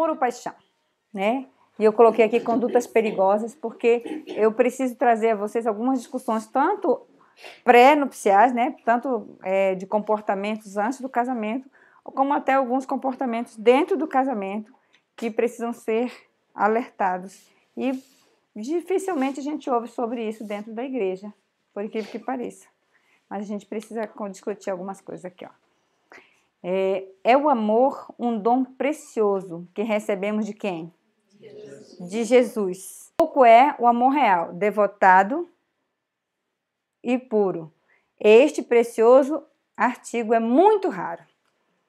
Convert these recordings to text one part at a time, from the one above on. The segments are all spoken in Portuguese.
Amor ou paixão, né? E eu coloquei aqui condutas perigosas porque eu preciso trazer a vocês algumas discussões, tanto pré-nupciais, né? Tanto de comportamentos antes do casamento, como até alguns comportamentos dentro do casamento que precisam ser alertados. E dificilmente a gente ouve sobre isso dentro da igreja, por incrível que pareça. Mas a gente precisa discutir algumas coisas aqui, ó. É o amor um dom precioso que recebemos de quem? De Jesus. Pouco é o amor real, devotado e puro. Este precioso artigo é muito raro.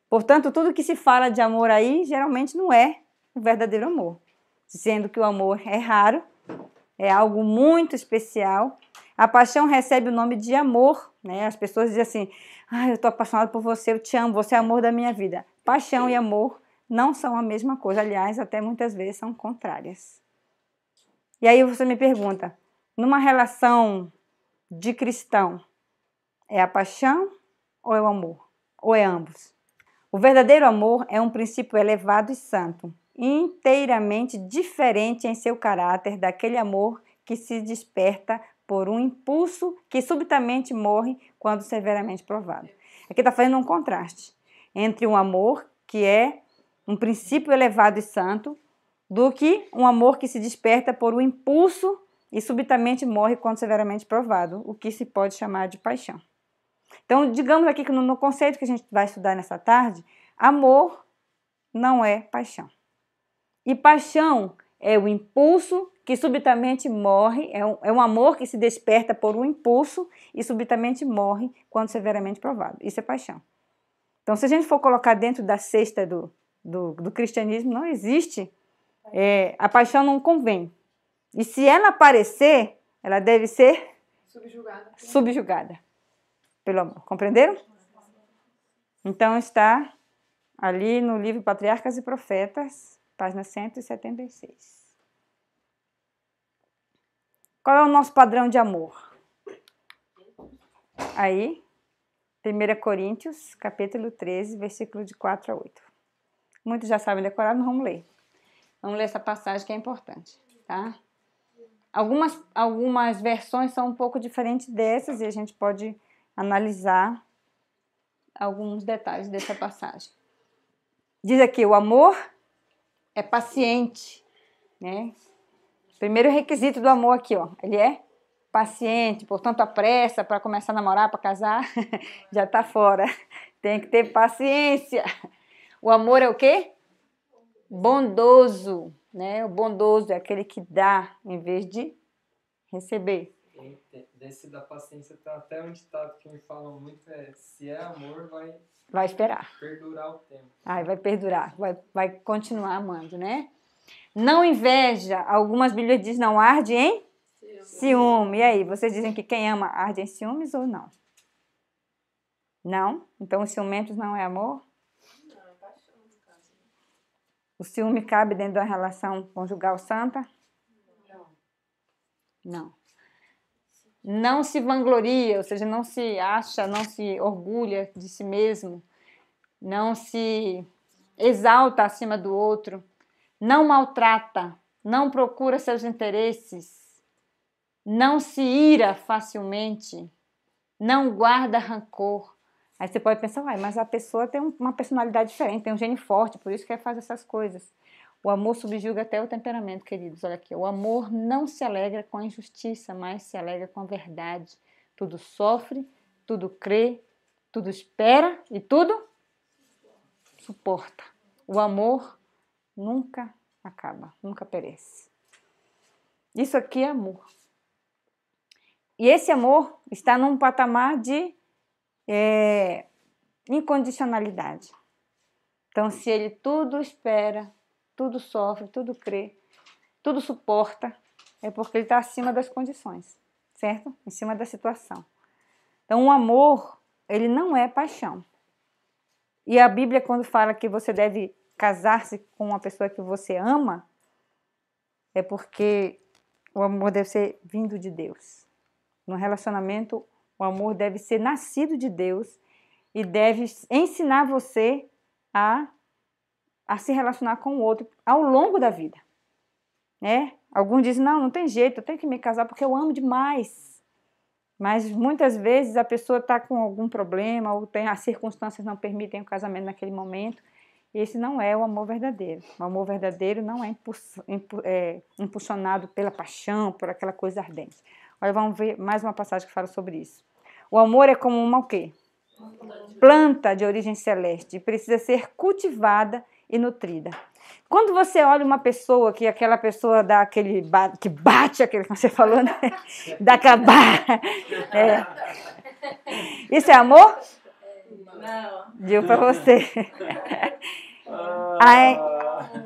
Portanto, tudo que se fala de amor aí, geralmente não é o verdadeiro amor. Dizendo que o amor é raro, é algo muito especial. A paixão recebe o nome de amor, né? As pessoas dizem assim, eu estou apaixonado por você, eu te amo, você é o amor da minha vida. Paixão e amor não são a mesma coisa, aliás, até muitas vezes são contrárias. E aí você me pergunta, numa relação de cristão, é a paixão ou é o amor? Ou é ambos? O verdadeiro amor é um princípio elevado e santo, inteiramente diferente em seu caráter daquele amor que se desperta por um impulso que subitamente morre quando severamente provado. Aqui está fazendo um contraste entre um amor que é um princípio elevado e santo do que um amor que se desperta por um impulso e subitamente morre quando severamente provado, o que se pode chamar de paixão. Então, digamos aqui que no conceito que a gente vai estudar nessa tarde, amor não é paixão. E paixão é o impulso que subitamente morre, é um amor que se desperta por um impulso e subitamente morre quando severamente provado. Isso é paixão. Então, se a gente for colocar dentro da cesta do cristianismo, não existe. A paixão não convém. E se ela aparecer, ela deve ser subjugada pelo amor. Compreenderam? Então, está ali no livro Patriarcas e Profetas, página 176. Qual é o nosso padrão de amor? Aí, 1 Coríntios, capítulo 13, versículo de 4 a 8. Muitos já sabem decorar, mas vamos ler. Vamos ler essa passagem que é importante, tá? Algumas versões são um pouco diferentes dessas e a gente pode analisar alguns detalhes dessa passagem. Diz aqui, o amor é paciente, né? Primeiro requisito do amor aqui, ó, ele é paciente, portanto a pressa para começar a namorar, para casar, já está fora. Tem que ter paciência. O amor é o quê? Bondoso, né? O bondoso é aquele que dá em vez de receber. Desse da paciência tem até um ditado que me falam muito, se é amor, vai esperar. Perdurar o tempo. Vai perdurar, vai continuar amando, né? Não inveja, algumas bíblias dizem não arde em ciúme. E aí, vocês dizem que quem ama arde em ciúmes ou não? Não? Então os ciumentos não é amor? Não, é paixão no caso. O ciúme cabe dentro da relação conjugal santa? Não. Não se vangloria, ou seja, não se acha, não se orgulha de si mesmo, não se exalta acima do outro, não maltrata, não procura seus interesses, não se ira facilmente, não guarda rancor. Aí você pode pensar, mas a pessoa tem uma personalidade diferente, tem um gene forte, por isso que faz essas coisas. O amor subjuga até o temperamento, queridos. Olha aqui, o amor não se alegra com a injustiça, mas se alegra com a verdade. Tudo sofre, tudo crê, tudo espera e tudo suporta. O amor nunca acaba, nunca perece. Isso aqui é amor. E esse amor está num patamar de incondicionalidade. Então, se ele tudo espera, tudo sofre, tudo crê, tudo suporta, é porque ele está acima das condições, certo? Em cima da situação. Então, o amor, ele não é paixão. E a Bíblia, quando fala que você deve casar-se com uma pessoa que você ama, é porque o amor deve ser vindo de Deus. No relacionamento, o amor deve ser nascido de Deus e deve ensinar você a a se relacionar com o outro ao longo da vida, né? Alguns dizem, não tem jeito, eu tenho que me casar porque eu amo demais. Mas muitas vezes a pessoa está com algum problema ou as circunstâncias não permitem o casamento naquele momento. Esse não é o amor verdadeiro. O amor verdadeiro não é impulsionado pela paixão, por aquela coisa ardente. Olha, vamos ver mais uma passagem que fala sobre isso. O amor é como uma o quê? Planta de origem celeste, precisa ser cultivada e nutrida. Quando você olha uma pessoa, que aquela pessoa dá aquele que bate, aquele que você falou, né? Dá aquela Isso é amor? Não. Digo para você. Aí,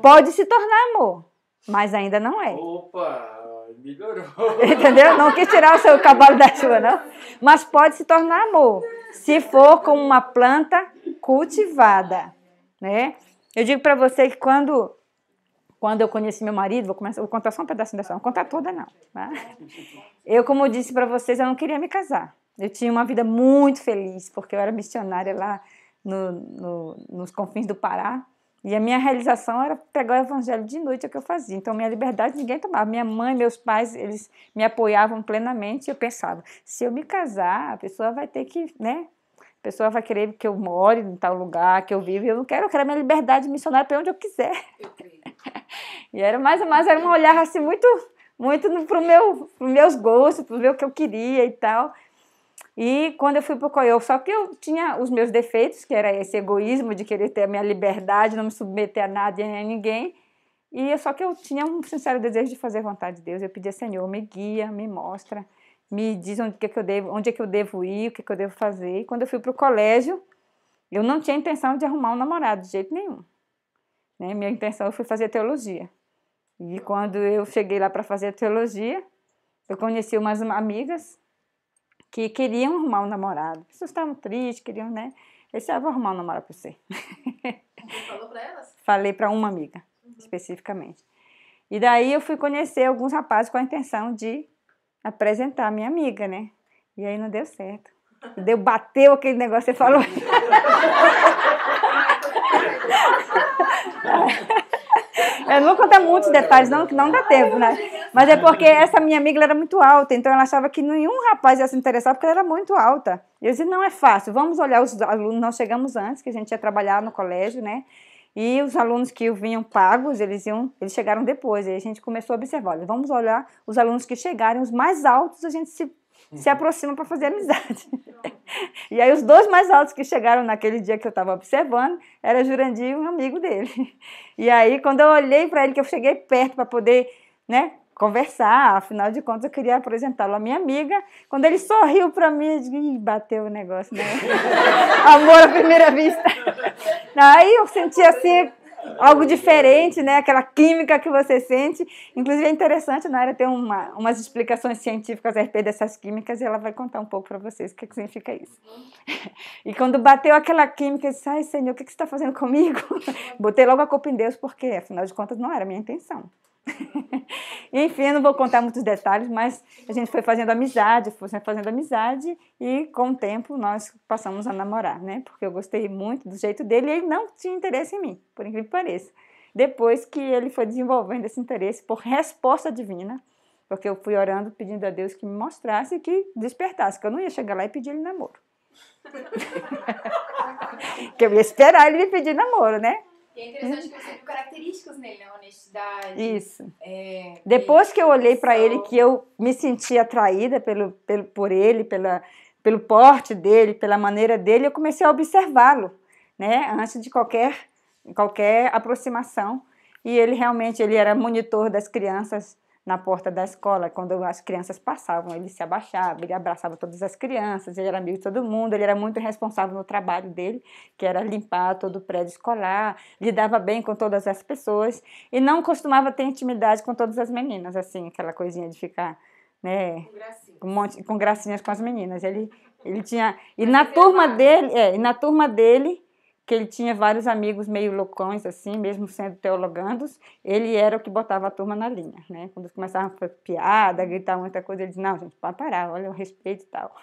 pode se tornar amor, mas ainda não é. Opa, melhorou. Entendeu? Não quis tirar o seu cavalo da chuva, não. Mas pode se tornar amor, se for como uma planta cultivada, né? Eu digo para você que quando eu conheci meu marido, vou contar só um pedacinho dessa, não vou contar toda não. Tá? Eu, como eu disse para vocês, eu não queria me casar. Eu tinha uma vida muito feliz, porque eu era missionária lá nos confins do Pará. E a minha realização era pregar o evangelho de noite, é o que eu fazia. Então, minha liberdade ninguém tomava. Minha mãe, meus pais, eles me apoiavam plenamente. E eu pensava, se eu me casar, a pessoa vai ter que, né? A pessoa vai querer que eu more em tal lugar, que eu viva. E eu quero a minha liberdade missionária para onde eu quiser. E era mais ou menos, era um olhar assim, muito para os meus gostos, para ver o que eu queria e tal. E quando eu fui para o Coiô, só que eu tinha os meus defeitos, que era esse egoísmo de querer ter a minha liberdade, não me submeter a nada e a ninguém. Só que eu tinha um sincero desejo de fazer a vontade de Deus. Eu pedia, Senhor, me guia, me mostra, me diz onde é que eu devo ir, o que eu devo fazer. E quando eu fui para o colégio, eu não tinha intenção de arrumar um namorado, de jeito nenhum. Né? Minha intenção foi fazer teologia. E quando eu cheguei lá para fazer teologia, eu conheci umas amigas que queriam arrumar um namorado. As pessoas estavam tristes, queriam, né? Eu disse, vou arrumar um namorado para você. Você falou para elas? Falei para uma amiga, especificamente. E daí eu fui conhecer alguns rapazes com a intenção de apresentar a minha amiga, né? E aí não deu certo. Bateu aquele negócio que você falou. Eu não vou contar muitos detalhes, não, que não dá tempo, né? Mas é porque essa minha amiga ela era muito alta, então ela achava que nenhum rapaz ia se interessar porque ela era muito alta. E eu disse, não é fácil, vamos olhar os alunos, nós chegamos antes, que a gente ia trabalhar no colégio, né? E os alunos que vinham pagos, eles chegaram depois, e a gente começou a observar, olha, vamos olhar os alunos que chegarem, os mais altos, a gente se aproxima para fazer amizade. E aí os dois mais altos que chegaram naquele dia que eu estava observando, era Jurandir e um amigo dele. E aí quando eu olhei para ele, que eu cheguei perto para poder, né, conversar, afinal de contas eu queria apresentá-lo à minha amiga, quando ele sorriu para mim, eu disse, bateu o negócio, né? Amor à primeira vista. Aí eu senti assim algo diferente, né? Aquela química que você sente. Inclusive é interessante, na área tem umas explicações científicas a respeito dessas químicas e ela vai contar um pouco para vocês o que significa isso. E quando bateu aquela química, eu disse, ai Senhor, o que você está fazendo comigo? Botei logo a culpa em Deus, porque afinal de contas não era a minha intenção. Enfim, eu não vou contar muitos detalhes, mas a gente foi fazendo amizade e com o tempo nós passamos a namorar, né? Porque eu gostei muito do jeito dele e ele não tinha interesse em mim, por incrível que pareça. Depois que ele foi desenvolvendo esse interesse por resposta divina, porque eu fui orando pedindo a Deus que me mostrasse e que despertasse, que eu não ia chegar lá e pedir ele namoro. Que eu ia esperar ele me pedir namoro, né? E é interessante que você viu características nele, né? Honestidade. Isso. Depois que eu olhei para ele, que eu me senti atraída por ele, pelo porte dele, pela maneira dele, eu comecei a observá-lo, né? Antes de qualquer aproximação. E ele realmente era monitor das crianças na porta da escola. Quando as crianças passavam, ele se abaixava, ele abraçava todas as crianças, ele era amigo de todo mundo, ele era muito responsável no trabalho dele, que era limpar todo o prédio escolar, lidava bem com todas as pessoas e não costumava ter intimidade com todas as meninas, assim, aquela coisinha de ficar, né, com gracinhas com as meninas. Ele tinha... E na turma dele, que ele tinha vários amigos meio loucões, assim, mesmo sendo teologandos, ele era o que botava a turma na linha, né? Quando começavam a fazer piada, gritar muita coisa, ele dizia, não, gente, pode parar, olha o respeito e tal.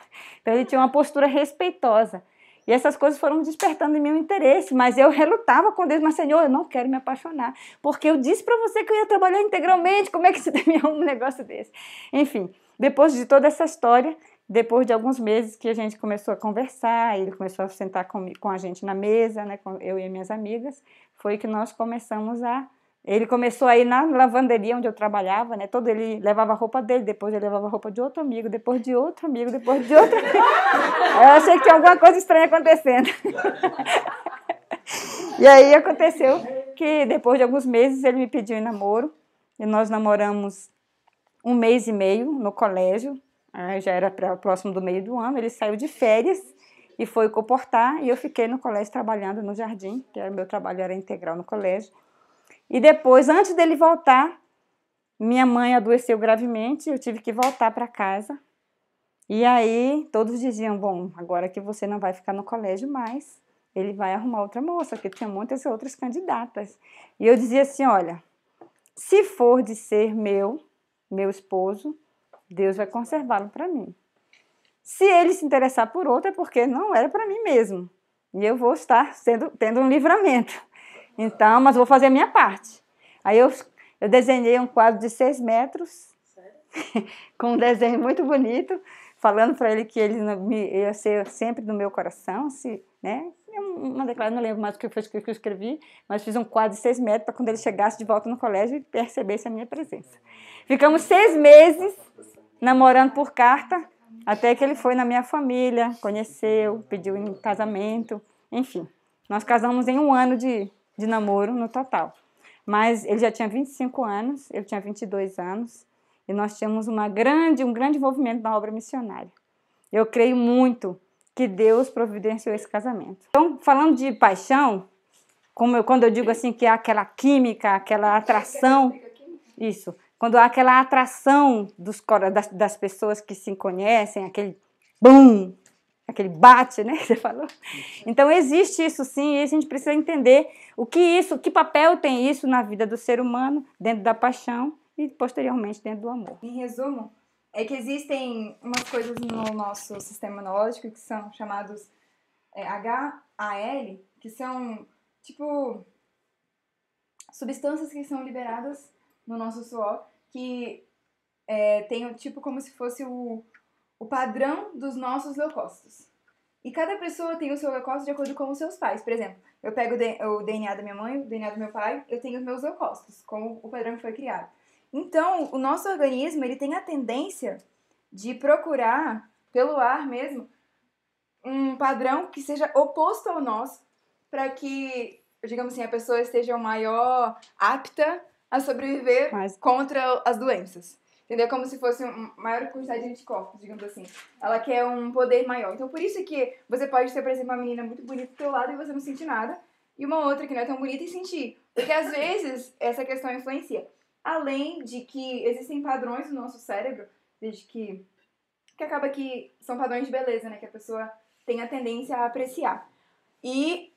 Então, ele tinha uma postura respeitosa. E essas coisas foram despertando em mim o interesse, mas eu relutava com Deus, mas Senhor, eu não quero me apaixonar, porque eu disse para você que eu ia trabalhar integralmente, como é que você tem um negócio desse? Enfim, depois de toda essa história, depois de alguns meses que a gente começou a conversar, ele começou a sentar com a gente na mesa, né, eu e minhas amigas, foi que nós começamos a... Ele começou a ir na lavanderia onde eu trabalhava, né? Ele levava a roupa dele, depois ele levava a roupa de outro amigo, depois de outro amigo, depois de outro amigo. Eu achei que tinha alguma coisa estranha acontecendo. E aí aconteceu que depois de alguns meses ele me pediu em namoro, e nós namoramos 1 mês e meio no colégio, já era próximo do meio do ano, ele saiu de férias e foi comportar, e eu fiquei no colégio trabalhando no jardim, que era meu trabalho era integral no colégio. E depois, antes dele voltar, minha mãe adoeceu gravemente, eu tive que voltar para casa. E aí todos diziam, bom, agora que você não vai ficar no colégio mais, ele vai arrumar outra moça, porque tinha muitas outras candidatas. E eu dizia assim, olha, se for de ser meu esposo, Deus vai conservá-lo para mim. Se ele se interessar por outra, é porque não era para mim mesmo. E eu vou estar tendo um livramento. Então, mas vou fazer a minha parte. Aí eu desenhei um quadro de 6 metros, com um desenho muito bonito, falando para ele que ele ia ser sempre do meu coração, né? Uma declaração, não lembro mais o que foi que eu escrevi, mas fiz um quadro de 6 metros para quando ele chegasse de volta no colégio e percebesse a minha presença. Ficamos 6 meses namorando por carta, até que ele foi na minha família, conheceu, pediu em casamento, enfim. Nós casamos em 1 ano de namoro no total. Mas ele já tinha 25 anos, eu tinha 22 anos, e nós tínhamos um grande envolvimento na obra missionária. Eu creio muito que Deus providenciou esse casamento. Então, falando de paixão, quando eu digo assim que há aquela química, aquela atração, isso, quando há aquela atração das pessoas que se conhecem, aquele bum, aquele bate, né, que você falou. Então, existe isso sim, e a gente precisa entender que papel tem isso na vida do ser humano, dentro da paixão e, posteriormente, dentro do amor. Em resumo, é que existem umas coisas no nosso sistema imunológico que são chamados HAL, que são, tipo, substâncias que são liberadas no nosso suor, que tem, tipo, como se fosse o padrão dos nossos leucócitos. E cada pessoa tem o seu leucócito de acordo com os seus pais. Por exemplo, eu pego o DNA da minha mãe, o DNA do meu pai, eu tenho os meus leucócitos, como o padrão que foi criado. Então, o nosso organismo, ele tem a tendência de procurar, pelo ar mesmo, um padrão que seja oposto ao nosso, para que, digamos assim, a pessoa esteja maior apta a sobreviver contra as doenças. Entendeu? Como se fosse uma maior quantidade de anticorpos, digamos assim. Ela quer um poder maior. Então, por isso que você pode ter, por exemplo, uma menina muito bonita do teu lado e você não sentir nada, e uma outra que não é tão bonita e sentir. Porque, às vezes, essa questão influencia. Além de que existem padrões no nosso cérebro, desde que acaba que são padrões de beleza, né? Que a pessoa tem a tendência a apreciar. E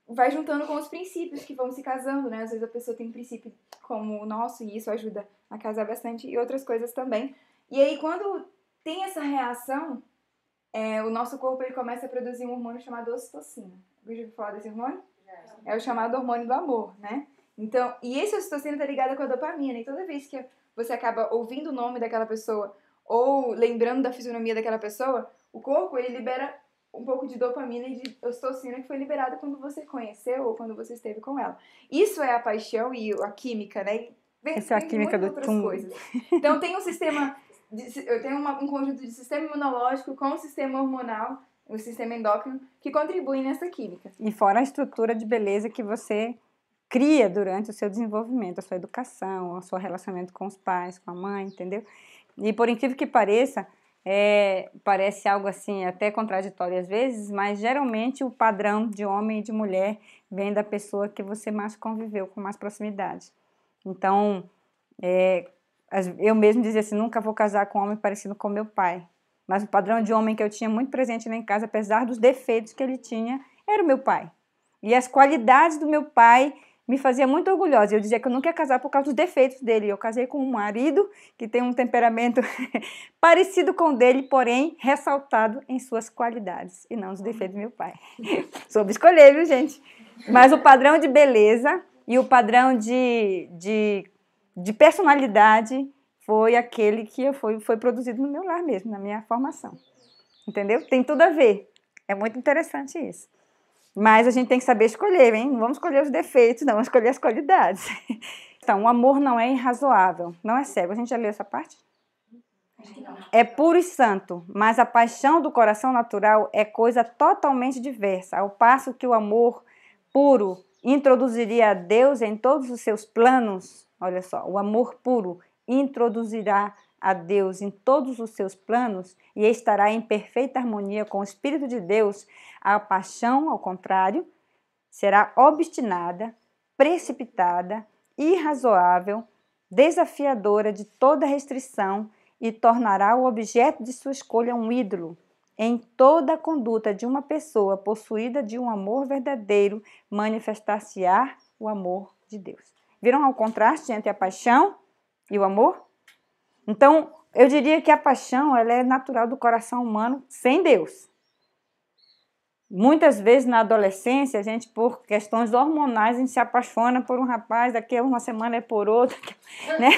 vai juntando com os princípios que vão se casando, né? Às vezes a pessoa tem um princípio como o nosso e isso ajuda a casar bastante e outras coisas também. E aí, quando tem essa reação, o nosso corpo ele começa a produzir um hormônio chamado ocitocina. Já ouviu falar desse hormônio? É o chamado hormônio do amor, né? Então, e esse ocitocina tá ligado com a dopamina. E toda vez que você acaba ouvindo o nome daquela pessoa ou lembrando da fisionomia daquela pessoa, o corpo ele libera um pouco de dopamina e de ocitocina que foi liberada quando você conheceu ou quando você esteve com ela. Isso é a paixão e a química, né? Essa é a química do outras coisas. Então tem um sistema, eu tenho um conjunto de sistema imunológico com o sistema hormonal, o sistema endócrino, que contribuem nessa química. E fora a estrutura de beleza que você cria durante o seu desenvolvimento, a sua educação, o seu relacionamento com os pais, com a mãe, entendeu? E por incrível que pareça, parece algo assim até contraditório às vezes, mas geralmente o padrão de homem e de mulher vem da pessoa que você mais conviveu com mais proximidade. Então, eu mesmo dizia assim, nunca vou casar com um homem parecido com meu pai. Mas o padrão de homem que eu tinha muito presente lá em casa, apesar dos defeitos que ele tinha, era o meu pai. E as qualidades do meu pai me fazia muito orgulhosa. Eu dizia que eu não queria casar por causa dos defeitos dele. Eu casei com um marido que tem um temperamento parecido com o dele, porém ressaltado em suas qualidades e não os defeitos do meu pai. Soube escolher, viu, gente? Mas o padrão de beleza e o padrão de personalidade foi aquele que foi produzido no meu lar mesmo, na minha formação. Entendeu? Tem tudo a ver. É muito interessante isso. Mas a gente tem que saber escolher, hein? Não vamos escolher os defeitos, não, vamos escolher as qualidades. Então, o amor não é irrazoável, não é cego. A gente já leu essa parte? É puro e santo, mas a paixão do coração natural é coisa totalmente diversa, ao passo que o amor puro introduziria a Deus em todos os seus planos. Olha só, o amor puro introduzirá a Deus em todos os seus planos e estará em perfeita harmonia com o Espírito de Deus. A paixão, ao contrário, será obstinada, precipitada, irrazoável, desafiadora de toda restrição e tornará o objeto de sua escolha um ídolo. Em toda a conduta de uma pessoa possuída de um amor verdadeiro, manifestar-se-á o amor de Deus. Viram o contraste entre a paixão e o amor? Então, eu diria que a paixão ela é natural do coração humano sem Deus. Muitas vezes na adolescência, a gente, por questões hormonais, a gente se apaixona por um rapaz, daqui a uma semana é por outro, né?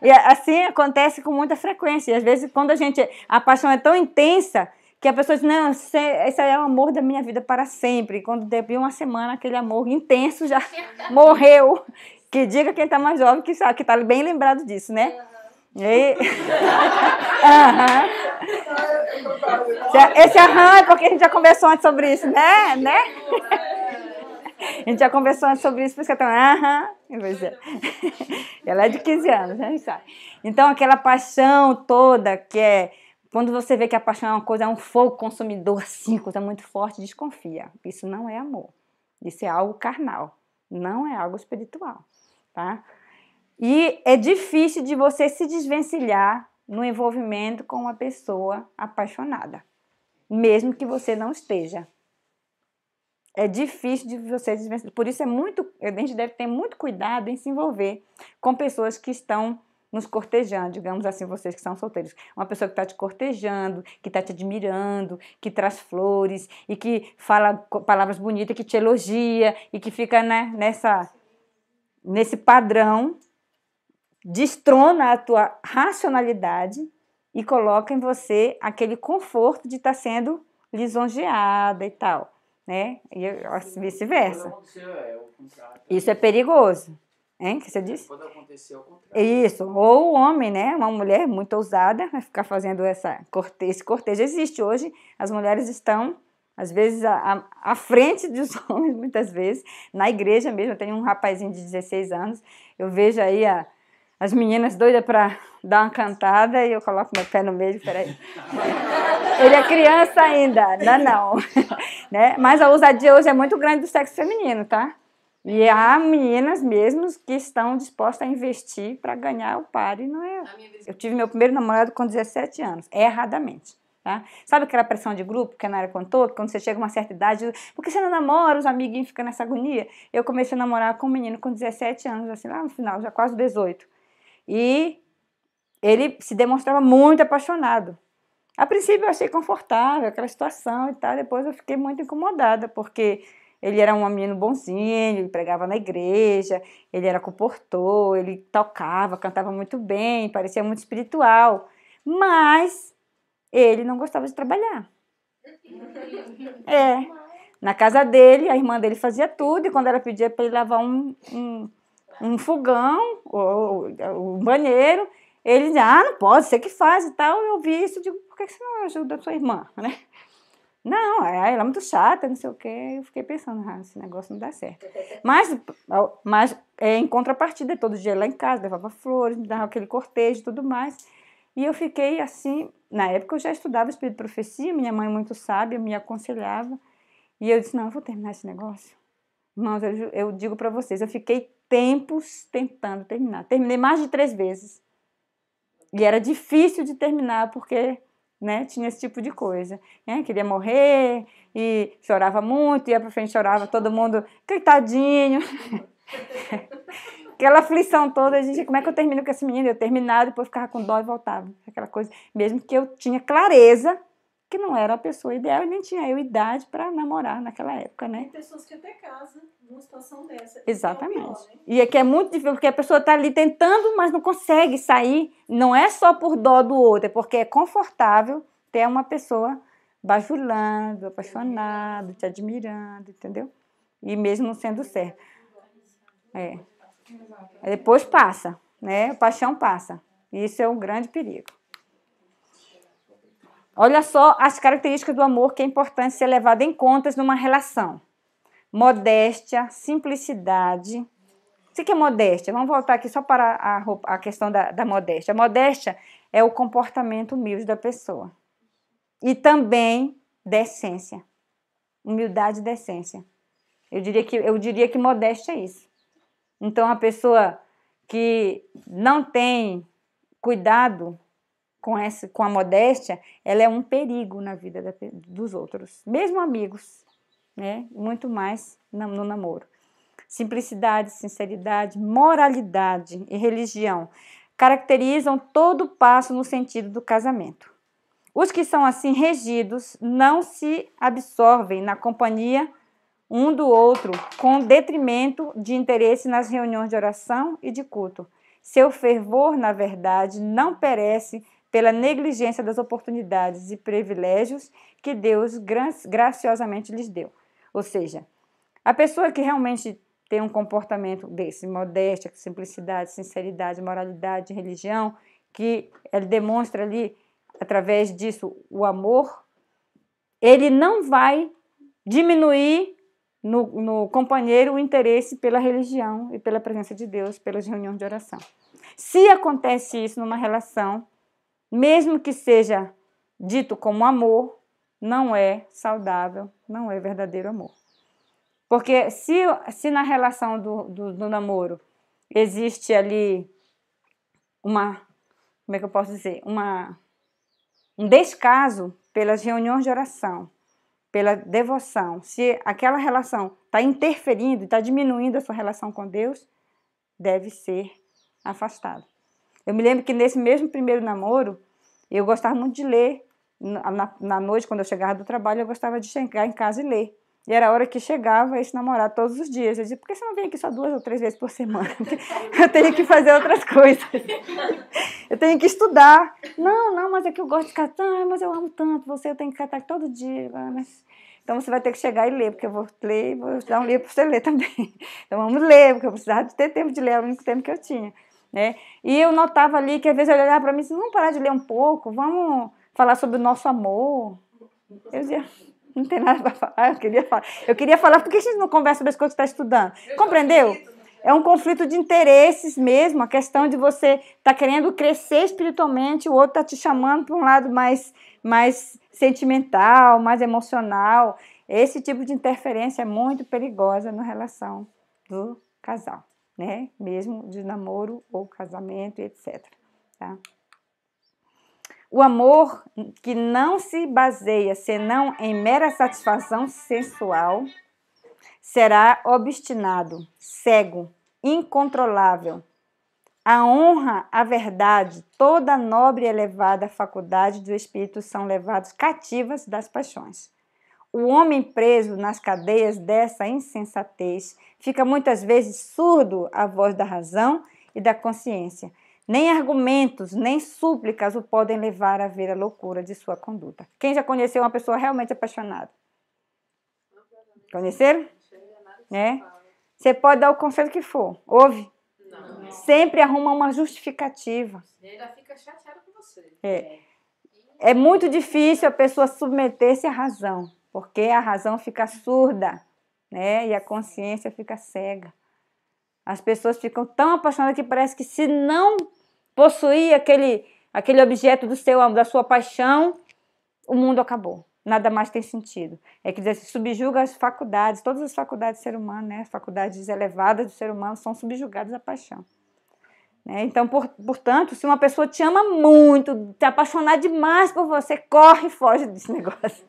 E assim acontece com muita frequência. E às vezes, quando a paixão é tão intensa, que a pessoa diz, não, esse é o amor da minha vida para sempre. E quando depois de uma semana, aquele amor intenso já morreu. Que diga quem está mais jovem que sabe, que está bem lembrado disso, né? E... Esse aham é porque a gente já conversou antes sobre isso, né? A gente já conversou antes sobre isso, por isso que eu tô aham. Ela é de 15 anos, a gente sabe. Então, aquela paixão toda que é... Quando você vê que a paixão é uma coisa, é um fogo consumidor, assim, coisa muito forte, desconfia. Isso não é amor. Isso é algo carnal. Não é algo espiritual, tá? E é difícil de você se desvencilhar no envolvimento com uma pessoa apaixonada, mesmo que você não esteja. É difícil de você desvencilhar. Por isso a gente deve ter muito cuidado em se envolver com pessoas que estão nos cortejando, digamos assim, vocês que são solteiros. Uma pessoa que está te cortejando, que está te admirando, que traz flores e que fala palavras bonitas, que te elogia e que fica, né, nesse padrão, destrona a tua racionalidade e coloca em você aquele conforto de estar sendo lisonjeada e tal, né? E vice-versa. Isso é perigoso. Hein? O que você disse? Pode acontecer ao contrário. Isso. Ou o homem, né? Uma mulher muito ousada vai ficar fazendo esse cortejo. Existe hoje. As mulheres estão, às vezes, à frente dos homens, muitas vezes. Na igreja mesmo, eu tenho um rapazinho de 16 anos. Eu vejo aí as meninas doidas para dar uma cantada e eu coloco meu pé no meio, peraí. Ele é criança ainda, não. Né? Mas a ousadia hoje é muito grande do sexo feminino, tá? E há meninas mesmo que estão dispostas a investir para ganhar o par. E não é. Eu tive meu primeiro namorado com 17 anos, erradamente. Tá? Sabe aquela pressão de grupo que a Nara contou? Que quando você chega a uma certa idade, por que você não namora? Os amiguinhos ficam nessa agonia. Eu comecei a namorar com um menino com 17 anos, assim, lá no final, já quase 18. E ele se demonstrava muito apaixonado. A princípio eu achei confortável aquela situação e tal, depois eu fiquei muito incomodada, porque ele era um menino bonzinho, ele pregava na igreja, ele era comportor, ele tocava, cantava muito bem, parecia muito espiritual, mas ele não gostava de trabalhar. Na casa dele, a irmã dele fazia tudo, e quando ela pedia para ele lavar um fogão, ou um banheiro, ele dizia, não pode, você que faz e tal. Eu vi isso e digo, por que você não ajuda a sua irmã, né? Não, ela é muito chata, não sei o quê. Eu fiquei pensando, esse negócio não dá certo. Mas em contrapartida, todo dia lá em casa, levava flores, me dava aquele cortejo e tudo mais. E eu fiquei assim, na época eu já estudava Espírito de Profecia, minha mãe muito sábia me aconselhava. E eu disse, não, eu vou terminar esse negócio. Irmãos, eu digo para vocês, eu fiquei tempos tentando terminar. Terminei mais de 3 vezes. E era difícil de terminar, porque... né, tinha esse tipo de coisa, né? Queria morrer e chorava muito, ia para frente, chorava, todo mundo, coitadinho, Aquela aflição toda, a gente, como é que eu termino com esse menino? Eu terminava, depois ficava com dó e voltava. Aquela coisa, mesmo que eu tinha clareza que não era a pessoa ideal e nem tinha eu idade para namorar naquela época, né? Tem pessoas que até casam numa situação dessa. Exatamente. É o pior, né? E é que é muito difícil, porque a pessoa está ali tentando, mas não consegue sair. Não é só por dó do outro, é porque é confortável ter uma pessoa bajulando, apaixonado, te admirando, entendeu? E mesmo não sendo certo. É. Aí depois passa, né? A paixão passa. E isso é um grande perigo. Olha só as características do amor que é importante ser levado em conta numa relação. Modéstia, simplicidade. O que é modéstia? Vamos voltar aqui só para a questão da modéstia. A modéstia é o comportamento humilde da pessoa. E também decência. Humildade e decência. Eu diria que modéstia é isso. Então, a pessoa que não tem cuidado com a modéstia, ela é um perigo na vida dos outros, mesmo amigos, né? Muito mais no namoro. Simplicidade, sinceridade, moralidade e religião caracterizam todo o passo no sentido do casamento. Os que são assim regidos não se absorvem na companhia um do outro com detrimento de interesse nas reuniões de oração e de culto. Seu fervor, na verdade, não perece pela negligência das oportunidades e privilégios que Deus graciosamente lhes deu. Ou seja, a pessoa que realmente tem um comportamento desse, modéstia, simplicidade, sinceridade, moralidade, religião, que ele demonstra ali, através disso, o amor, ele não vai diminuir no companheiro o interesse pela religião e pela presença de Deus, pelas reuniões de oração. Se acontece isso numa relação, mesmo que seja dito como amor, não é saudável, não é verdadeiro amor. Porque se na relação do namoro existe ali como é que eu posso dizer? Um descaso pelas reuniões de oração, pela devoção, se aquela relação está interferindo, está diminuindo a sua relação com Deus, deve ser afastado. Eu me lembro que nesse mesmo primeiro namoro, eu gostava muito de ler. Na noite, quando eu chegava do trabalho, eu gostava de chegar em casa e ler. E era a hora que chegava esse namorado todos os dias. Eu dizia, por que você não vem aqui só 2 ou 3 vezes por semana? Eu tenho que fazer outras coisas. Eu tenho que estudar. Não, mas é que eu gosto de catar, mas eu amo tanto você, eu tenho que catar todo dia. Então você vai ter que chegar e ler, porque eu vou ler e vou dar um livro para você ler também. Então vamos ler, porque eu precisava de ter tempo de ler, era o único tempo que eu tinha. Né? E eu notava ali que às vezes ele olhava para mim e disse, vamos parar de ler um pouco, vamos falar sobre o nosso amor. Eu dizia, não tem nada para falar, eu queria falar, por que a gente não conversa sobre as coisas que está estudando? Compreendeu? É um conflito de interesses mesmo, a questão de você estar querendo crescer espiritualmente, o outro está te chamando para um lado mais sentimental, mais emocional. Esse tipo de interferência é muito perigosa na relação do casal, né? Mesmo de namoro ou casamento, etc. Tá? O amor que não se baseia senão em mera satisfação sensual será obstinado, cego, incontrolável. A honra, a verdade, toda a nobre e elevada faculdade do espírito são levados cativas das paixões. O homem preso nas cadeias dessa insensatez fica muitas vezes surdo à voz da razão e da consciência. Nem argumentos, nem súplicas o podem levar a ver a loucura de sua conduta. Quem já conheceu uma pessoa realmente apaixonada? Conheceram? É? Você pode dar o conselho que for. Ouve? Não. Sempre arruma uma justificativa. E ainda fica chateada com você. É muito difícil a pessoa submeter-se à razão, porque a razão fica surda, né? E a consciência fica cega. As pessoas ficam tão apaixonadas que parece que se não possuir aquele objeto da sua paixão, o mundo acabou. Nada mais tem sentido. É que dizer, subjuga as faculdades, todas as faculdades do ser humano, né? As faculdades elevadas do ser humano são subjugadas à paixão. Né? Então, portanto, se uma pessoa te ama muito, te apaixonar demais por você, corre e foge desse negócio.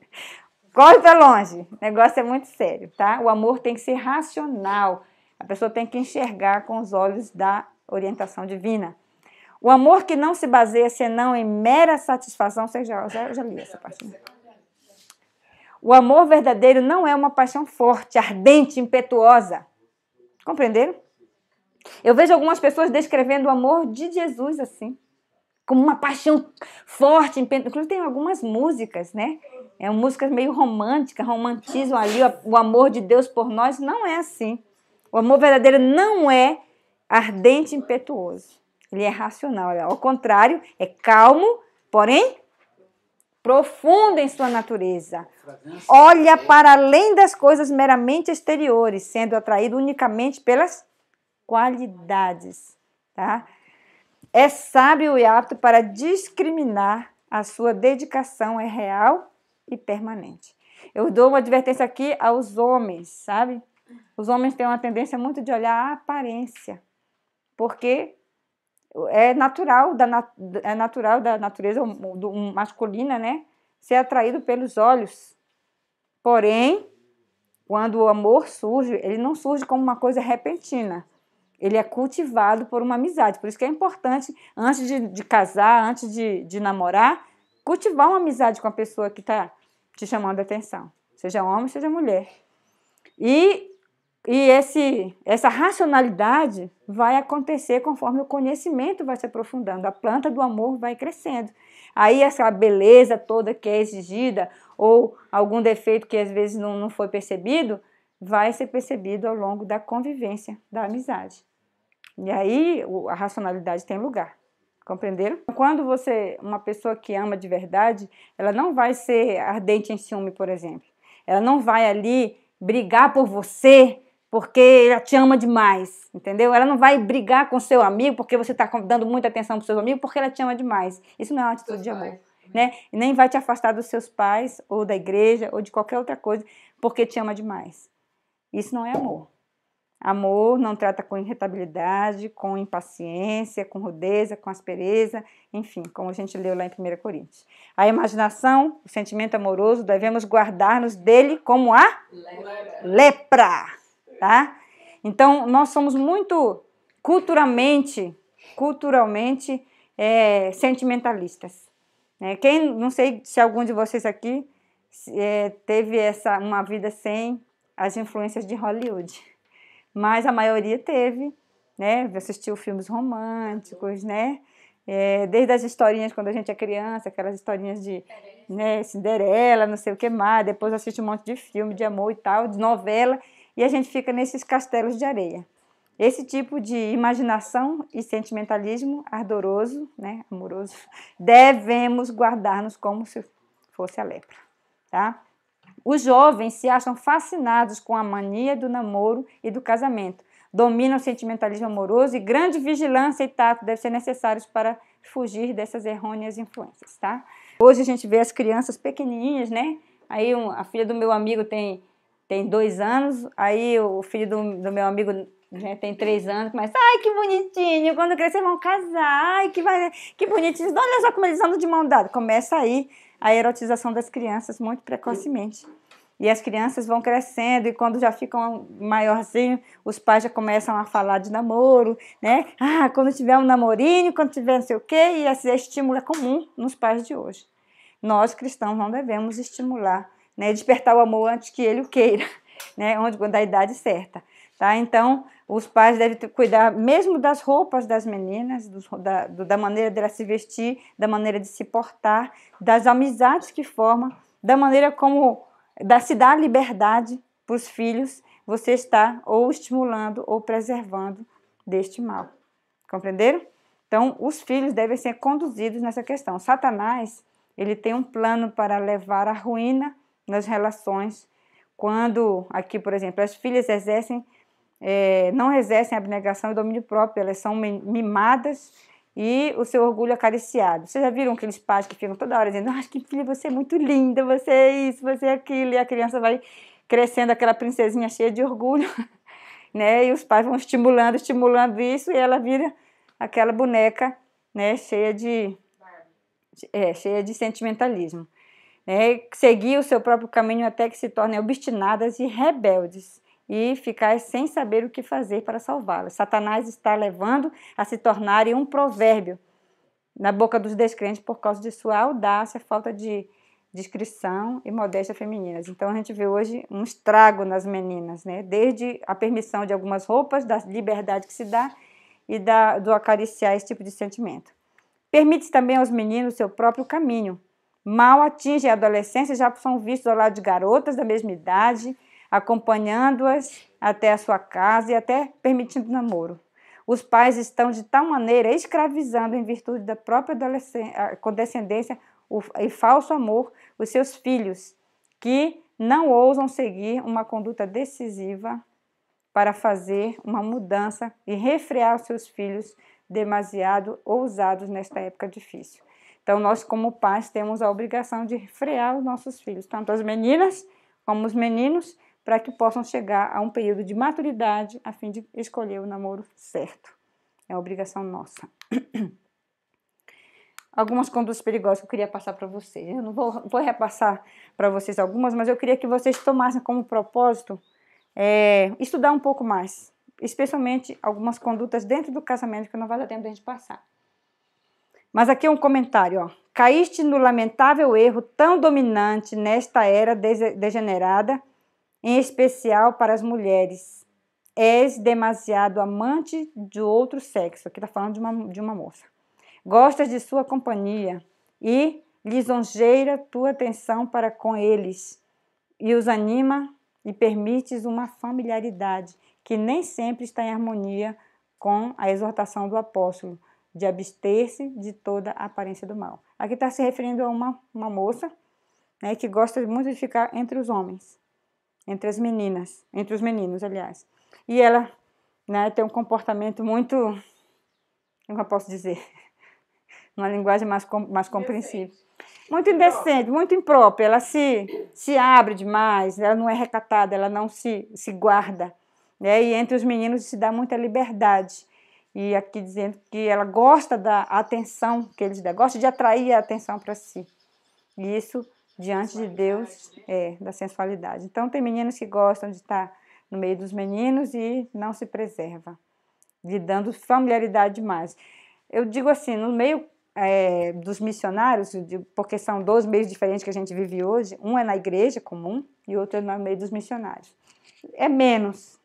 Corre para longe. O negócio é muito sério, tá? O amor tem que ser racional, A pessoa tem que enxergar com os olhos da orientação divina. O amor que não se baseia senão em mera satisfação, você já li essa parte. Né? O amor verdadeiro não é uma paixão forte, ardente, impetuosa. Compreenderam? Eu vejo algumas pessoas descrevendo o amor de Jesus assim, como uma paixão forte, inclusive tem algumas músicas, né? Músicas meio românticas, romantizam ali o amor de Deus por nós. Não é assim. O amor verdadeiro não é ardente e impetuoso. Ele é racional. Ao contrário, é calmo, porém profundo em sua natureza. Olha para além das coisas meramente exteriores, sendo atraído unicamente pelas qualidades, tá? É sábio e apto para discriminar, a sua dedicação é real e permanente. Eu dou uma advertência aqui aos homens, sabe? Os homens têm uma tendência muito de olhar a aparência, porque é natural da natureza masculina, né? Ser atraído pelos olhos. Porém, quando o amor surge, ele não surge como uma coisa repentina. Ele é cultivado por uma amizade. Por isso que é importante, antes de casar, antes de namorar, cultivar uma amizade com a pessoa que está te chamando a atenção. Seja homem, seja mulher. E essa racionalidade vai acontecer conforme o conhecimento vai se aprofundando. A planta do amor vai crescendo. Aí essa beleza toda que é exigida, ou algum defeito que às vezes não foi percebido, vai ser percebido ao longo da convivência, da amizade. E aí a racionalidade tem lugar. Compreenderam? Quando uma pessoa que ama de verdade, ela não vai ser ardente em ciúme, por exemplo. Ela não vai ali brigar por você porque ela te ama demais, entendeu? Ela não vai brigar com seu amigo porque você está dando muita atenção para o seu amigo porque ela te ama demais. Isso não é uma atitude de amor. Né? E nem vai te afastar dos seus pais, ou da igreja, ou de qualquer outra coisa, porque te ama demais. Isso não é amor. Amor não trata com irritabilidade, com impaciência, com rudeza, com aspereza, enfim, como a gente leu lá em 1 Coríntios. A imaginação, o sentimento amoroso, devemos guardar-nos dele como a lepra, tá? Então, nós somos muito culturalmente sentimentalistas. Não sei se algum de vocês aqui teve uma vida sem as influências de Hollywood. Mas a maioria teve, né? Assistiu filmes românticos, né? Desde as historinhas quando a gente é criança, aquelas historinhas de Cinderela, não sei o que mais, depois assiste um monte de filme de amor e tal, de novela, e a gente fica nesses castelos de areia. Esse tipo de imaginação e sentimentalismo ardoroso, né? Amoroso, devemos guardar-nos como se fosse a lepra, tá? Os jovens se acham fascinados com a mania do namoro e do casamento. Dominam o sentimentalismo amoroso e grande vigilância e tato devem ser necessários para fugir dessas errôneas influências, tá? Hoje a gente vê as crianças pequenininhas, né? Aí a filha do meu amigo tem 2 anos, aí o filho do meu amigo tem 3 anos, mas ai, que bonitinho, quando crescer vão casar, ai, que bonitinho, olha só como eles andam de mão dada. Começa aí a erotização das crianças muito precocemente. E as crianças vão crescendo e quando já ficam maiorzinhos, os pais já começam a falar de namoro, né? Ah, quando tiver um namorinho, quando tiver não sei o quê, e esse estímulo é comum nos pais de hoje. Nós, cristãos, não devemos estimular, né? Despertar o amor antes que ele o queira, né? Quando a idade certa. Tá? Então, os pais devem cuidar mesmo das roupas das meninas, da maneira dela se vestir, da maneira de se portar, das amizades que formam, da maneira como se dá liberdade para os filhos, você está ou estimulando ou preservando deste mal. Compreenderam? Então, os filhos devem ser conduzidos nessa questão. Satanás, ele tem um plano para levar à ruína nas relações. Quando, aqui, por exemplo, as filhas não exercem abnegação e domínio próprio, elas são mimadas e o seu orgulho acariciado. Vocês já viram aqueles pais que ficam toda hora dizendo, que filha, você é muito linda, você é isso, você é aquilo, e a criança vai crescendo aquela princesinha cheia de orgulho, né? E os pais vão estimulando isso, e ela vira aquela boneca, né? cheia de sentimentalismo. Seguir o seu próprio caminho até que se tornem obstinadas e rebeldes. e ficar sem saber o que fazer para salvá-las. Satanás está levando a se tornarem um provérbio na boca dos descrentes por causa de sua audácia, falta de discrição e modéstia femininas. Então a gente vê hoje um estrago nas meninas, né? Desde a permissão de algumas roupas, da liberdade que se dá e do acariciar esse tipo de sentimento. Permite também aos meninos seu próprio caminho. Mal atingem a adolescência, já são vistos ao lado de garotas da mesma idade, acompanhando-as até a sua casa e até permitindo namoro. Os pais estão de tal maneira escravizando, em virtude da própria condescendência e falso amor, os seus filhos, que não ousam seguir uma conduta decisiva para fazer uma mudança e refrear os seus filhos demasiado ousados nesta época difícil. Então, nós, como pais, temos a obrigação de frear os nossos filhos, tanto as meninas como os meninos, para que possam chegar a um período de maturidade a fim de escolher o namoro certo. É uma obrigação nossa. Algumas condutas perigosas que eu queria passar para vocês. Eu não vou repassar para vocês algumas, mas eu queria que vocês tomassem como propósito estudar um pouco mais, especialmente algumas condutas dentro do casamento que não vai dar tempo de a gente passar. Mas aqui é um comentário, ó. Caíste no lamentável erro tão dominante nesta era degenerada, em especial para as mulheres. És demasiado amante de outro sexo. Aqui está falando de uma moça. Gostas de sua companhia e lisonjeira tua atenção para com eles e os anima e permites uma familiaridade que nem sempre está em harmonia com a exortação do apóstolo de abster-se de toda a aparência do mal. Aqui está se referindo a uma moça, né, que gosta muito de ficar entre os homens, entre as meninas, entre os meninos, aliás. E ela, né, tem um comportamento muito, como eu posso dizer, uma linguagem mais compreensível. Muito indecente, muito imprópria, ela se abre demais, ela não é recatada, ela não se guarda, né? E entre os meninos se dá muita liberdade. E aqui dizendo que ela gosta da atenção que eles dão, gosta de atrair a atenção para si. E isso, diante de Deus, da sensualidade. Então, tem meninos que gostam de estar no meio dos meninos e não se preserva, lhe dando familiaridade demais. Eu digo assim, no meio dos missionários, porque são dois meios diferentes que a gente vive hoje, um é na igreja comum e outro é no meio dos missionários. É menos.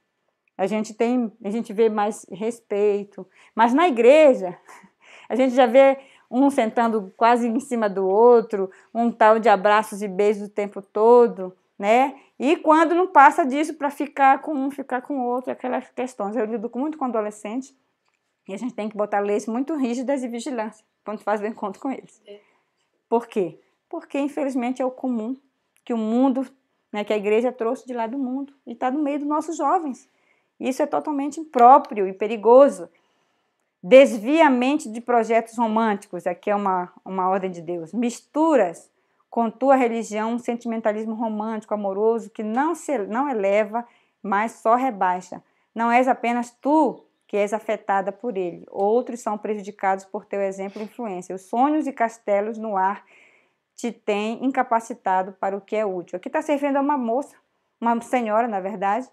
A gente vê mais respeito, mas na igreja a gente já vê um sentando quase em cima do outro, um tal de abraços e beijos o tempo todo, né? E quando não passa disso para ficar com um, ficar com o outro, aquelas questões. Eu lido muito com adolescentes e a gente tem que botar leis muito rígidas e vigilância quando faz o encontro com eles. Por quê? Porque, infelizmente, é o comum que o mundo, né, que a igreja trouxe de lá do mundo e está no meio dos nossos jovens. Isso é totalmente impróprio e perigoso. Desvia a mente de projetos românticos, aqui é uma ordem de Deus. Misturas com tua religião um sentimentalismo romântico, amoroso, que não eleva, mas só rebaixa. Não és apenas tu que és afetada por ele. Outros são prejudicados por teu exemplo e influência. Os sonhos e castelos no ar te têm incapacitado para o que é útil. Aqui está se referindo a uma moça, uma senhora, na verdade,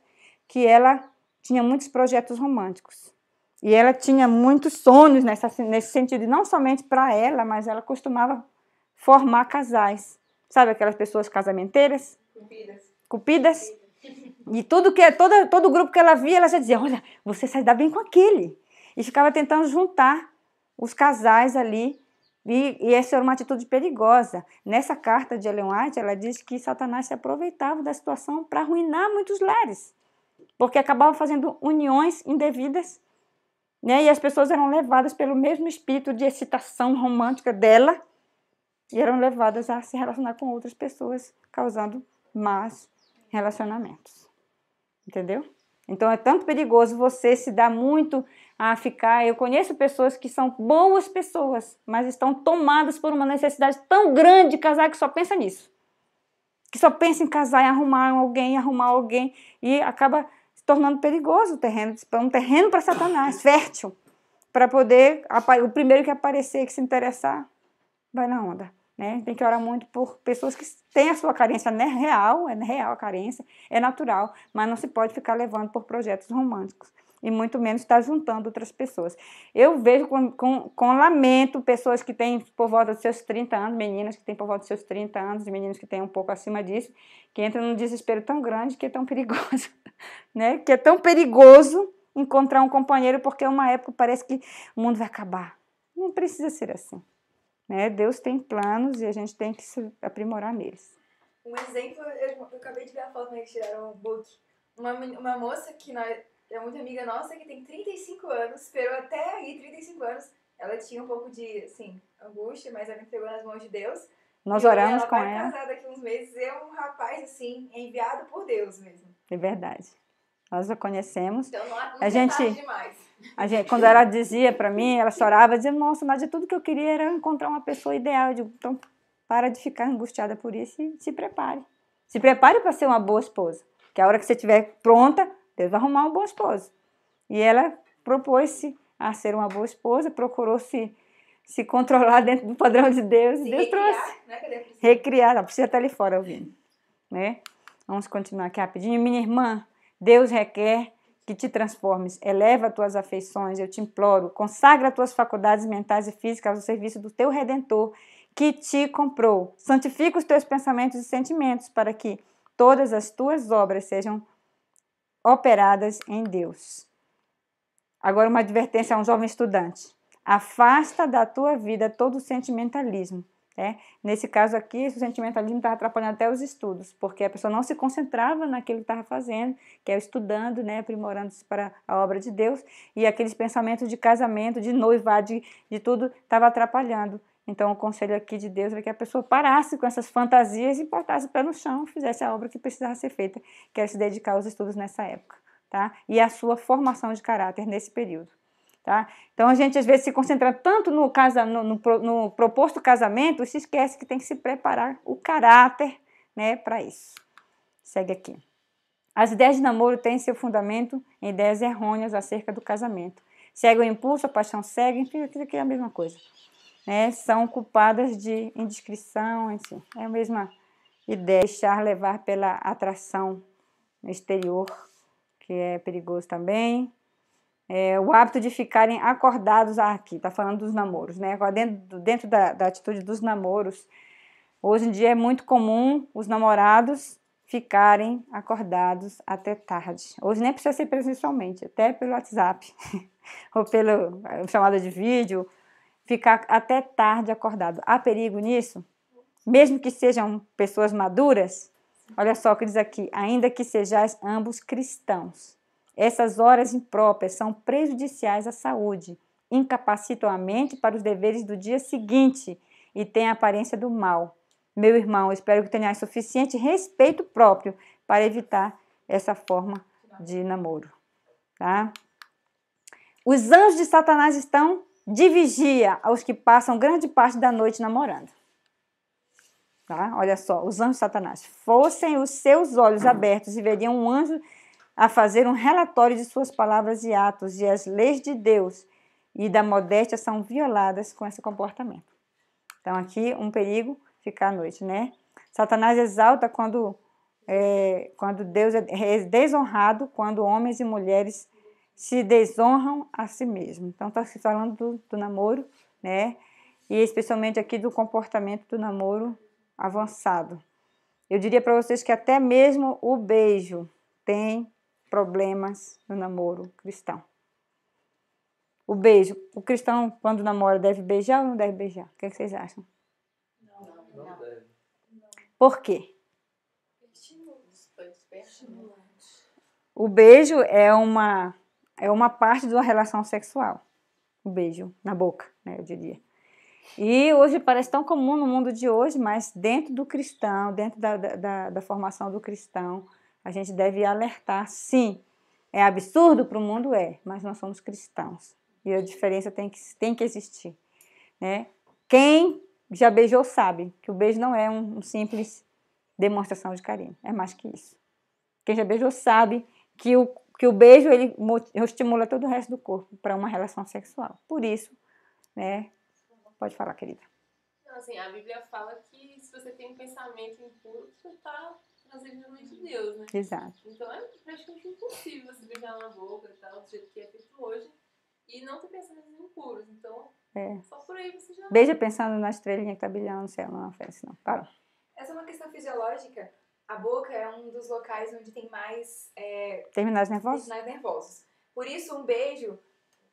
que ela tinha muitos projetos românticos. E ela tinha muitos sonhos nesse sentido, e não somente para ela, mas ela costumava formar casais. Sabe aquelas pessoas casamenteiras? Cupidas. E todo grupo que ela via, ela já dizia, olha, você sai dar bem com aquele. E ficava tentando juntar os casais ali. E essa era uma atitude perigosa. Nessa carta de Ellen White, ela diz que Satanás se aproveitava da situação para arruinar muitos lares. Porque acabava fazendo uniões indevidas, né? E as pessoas eram levadas pelo mesmo espírito de excitação romântica dela e eram levadas a se relacionar com outras pessoas, causando más relacionamentos. Entendeu? Então é tanto perigoso você se dar muito a ficar... Eu conheço pessoas que são boas pessoas, mas estão tomadas por uma necessidade tão grande de casar que só pensa nisso. Que só pensa em casar, em arrumar alguém, e acaba se tornando perigoso o terreno, um terreno para Satanás, fértil, para poder, o primeiro que aparecer, que se interessar, vai na onda. né? Tem que orar muito por pessoas que têm a sua carência, né? É real a carência, é natural, mas não se pode ficar levando por projetos românticos. E muito menos estar juntando outras pessoas. Eu vejo com lamento pessoas que têm por volta dos seus 30 anos, meninas que têm por volta dos seus 30 anos, e meninos que têm um pouco acima disso, que entram num desespero tão grande que é tão perigoso, né? Que é tão perigoso encontrar um companheiro, porque é uma época que parece que o mundo vai acabar. Não precisa ser assim, né? Deus tem planos e a gente tem que se aprimorar neles. Um exemplo, eu acabei de ver a foto, né, que tiraram o book. Uma moça que é muito amiga nossa, que tem 35 anos, esperou até aí 35 anos. Ela tinha um pouco de, assim, angústia, mas ela entregou nas mãos de Deus. Nós E hoje oramos com ela. Vai ela. casar daqui uns meses, é um rapaz, assim, enviado por Deus mesmo. É verdade. Nós a conhecemos. Então não A gente- tarde demais. Quando ela dizia para mim, ela chorava, dizia, nossa, mas de tudo que eu queria era encontrar uma pessoa ideal. Eu digo, então, para de ficar angustiada por isso e se prepare. Se prepare para ser uma boa esposa. Que a hora que você estiver pronta, Deus vai arrumar uma boa esposa. E ela propôs-se a ser uma boa esposa, procurou se controlar dentro do padrão de Deus. Se Deus recriar, trouxe. né? Cadê a Priscila? Recriar, não precisa estar ali fora ouvindo, né? Vamos continuar aqui rapidinho. Minha irmã, Deus requer que te transformes, eleva as tuas afeições, eu te imploro, consagra as tuas faculdades mentais e físicas ao serviço do teu Redentor, que te comprou. Santifica os teus pensamentos e sentimentos para que todas as tuas obras sejam operadas em Deus. Agora uma advertência a um jovem estudante. Afasta da tua vida todo o sentimentalismo. Nesse caso aqui, o sentimentalismo estava atrapalhando até os estudos, porque a pessoa não se concentrava naquilo que estava fazendo, que é estudando, né, aprimorando-se para a obra de Deus, e aqueles pensamentos de casamento, de noivado, de tudo, estava atrapalhando. Então, o conselho aqui de Deus é que a pessoa parasse com essas fantasias e botasse o pé no chão, fizesse a obra que precisava ser feita, que era se dedicar aos estudos nessa época, tá? E a sua formação de caráter nesse período. Tá? Então a gente às vezes se concentra tanto no proposto casamento e se esquece que tem que se preparar o caráter, né, para isso. Segue aqui. As ideias de namoro têm seu fundamento em ideias errôneas acerca do casamento. Segue o impulso, a paixão cega, enfim, aquilo aqui é a mesma coisa. Né? São culpadas de indiscrição, enfim, é a mesma ideia, deixar levar pela atração exterior, que é perigoso também. O hábito de ficarem acordados aqui, está falando dos namoros, né? Agora, dentro da atitude dos namoros, hoje em dia é muito comum os namorados ficarem acordados até tarde. Hoje nem precisa ser presencialmente, até pelo WhatsApp ou pela chamada de vídeo, ficar até tarde acordado. Há perigo nisso? Mesmo que sejam pessoas maduras, olha só o que diz aqui, ainda que sejais ambos cristãos. Essas horas impróprias são prejudiciais à saúde, incapacitam a mente para os deveres do dia seguinte e têm a aparência do mal. Meu irmão, espero que tenhas suficiente respeito próprio para evitar essa forma de namoro. Tá? Os anjos de Satanás estão de vigia aos que passam grande parte da noite namorando. Tá? Olha só, os anjos de Satanás. Fossem os seus olhos abertos e veriam um anjo a fazer um relatório de suas palavras e atos, e as leis de Deus e da modéstia são violadas com esse comportamento. Então, aqui, um perigo ficar à noite, né? Satanás exalta quando Deus é desonrado, quando homens e mulheres se desonram a si mesmos. Então, está se falando do namoro, né? E especialmente aqui do comportamento do namoro avançado. Eu diria para vocês que até mesmo o beijo tem problemas no namoro cristão. O beijo, o cristão quando namora deve beijar ou não deve beijar? O que é que vocês acham? Não deve. Por quê? O beijo é uma parte de uma relação sexual. O beijo na boca, né, eu diria. E hoje parece tão comum no mundo de hoje, mas dentro do cristão, dentro da formação do cristão, a gente deve alertar, sim. É absurdo para o mundo, mas nós somos cristãos. E a diferença tem que existir. Né? Quem já beijou sabe que o beijo não é um simples demonstração de carinho. É mais que isso. Quem já beijou sabe que o beijo ele estimula todo o resto do corpo para uma relação sexual. Por isso, né? Pode falar, querida. Então, assim, a Bíblia fala que se você tem um pensamento impuro, você está trazendo a mente de Deus, né? Exato. Então é praticamente impossível você beijar na boca e tal, do jeito que é feito hoje, e não ter pensamentos impuros. Então, só por aí você já... Beija pensando na estrelinha que tá brilhando no céu, não oferece, não. Para. Essa é uma questão fisiológica. A boca é um dos locais onde tem mais Terminais nervosos? sinais nervosos. Por isso, um beijo,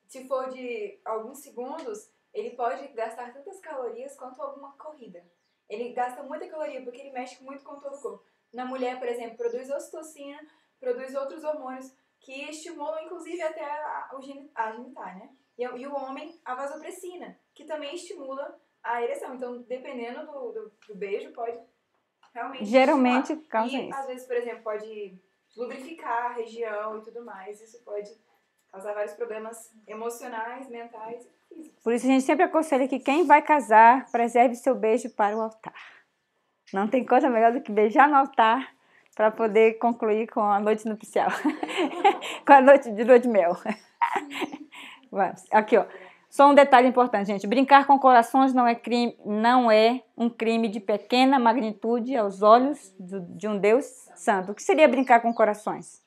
se for de alguns segundos, ele pode gastar tantas calorias quanto alguma corrida. Ele gasta muita caloria porque ele mexe muito com todo o corpo. Na mulher, por exemplo, produz ocitocina, produz outros hormônios que estimulam, inclusive, até a genitália, né? E o homem, a vasopressina, que também estimula a ereção. Então, dependendo do beijo, pode realmente Geralmente estimular. causa E, isso. às vezes, por exemplo, pode lubrificar a região e tudo mais. Isso pode causar vários problemas emocionais, mentais e físicos. Por isso a gente sempre aconselha que quem vai casar, preserve seu beijo para o altar. Não tem coisa melhor do que beijar no altar para poder concluir com a noite nupcial. Com a noite de lua de mel. Aqui, ó. Só um detalhe importante, gente. Brincar com corações não é um crime de pequena magnitude aos olhos de um Deus santo. O que seria brincar com corações?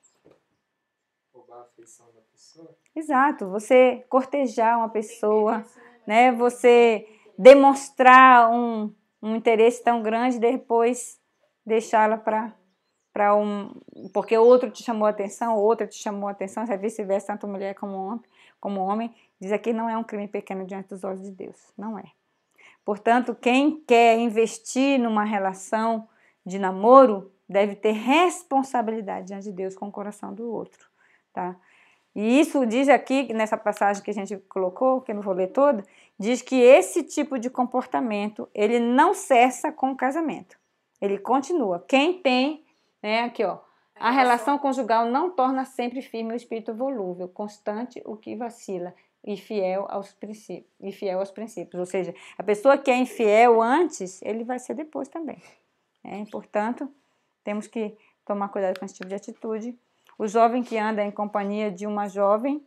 Roubar a afeição da pessoa. Exato. Você cortejar uma pessoa, né? Você demonstrar um interesse tão grande e depois deixá-la para porque outro te chamou a atenção, outra te chamou a atenção, se vice-versa, tanto mulher como homem, diz aqui não é um crime pequeno diante dos olhos de Deus, não é. Portanto, quem quer investir numa relação de namoro deve ter responsabilidade diante de Deus com o coração do outro, tá? E isso diz aqui, nessa passagem que a gente colocou, que eu não vou ler toda, diz que esse tipo de comportamento, ele não cessa com o casamento. Ele continua. Quem tem, né, aqui ó, a relação conjugal não torna sempre firme o espírito volúvel, constante o que vacila e fiel aos princípios. Ou seja, a pessoa que é infiel antes, ele vai ser depois também. Portanto, temos que tomar cuidado com esse tipo de atitude. O jovem que anda em companhia de uma jovem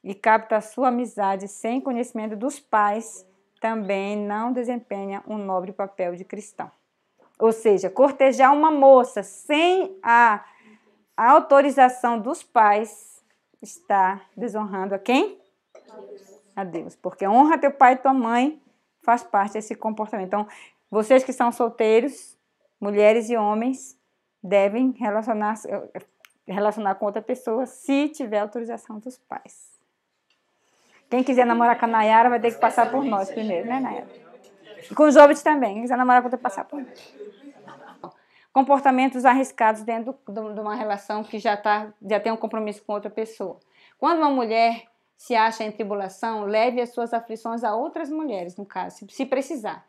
e capta a sua amizade sem conhecimento dos pais também não desempenha um nobre papel de cristão. Ou seja, cortejar uma moça sem a autorização dos pais está desonrando a quem? A Deus. Porque honra teu pai e tua mãe faz parte desse comportamento. Então, vocês que são solteiros, mulheres e homens, devem relacionar com outra pessoa se tiver autorização dos pais. Quem quiser namorar com a Nayara vai ter que passar por nós primeiro, né, Nayara? E com os jovens também. Quem quiser namorar vai ter que passar por nós. Comportamentos arriscados dentro de uma relação que já tem um compromisso com outra pessoa. Quando uma mulher se acha em tribulação, leve as suas aflições a outras mulheres, no caso, se precisar.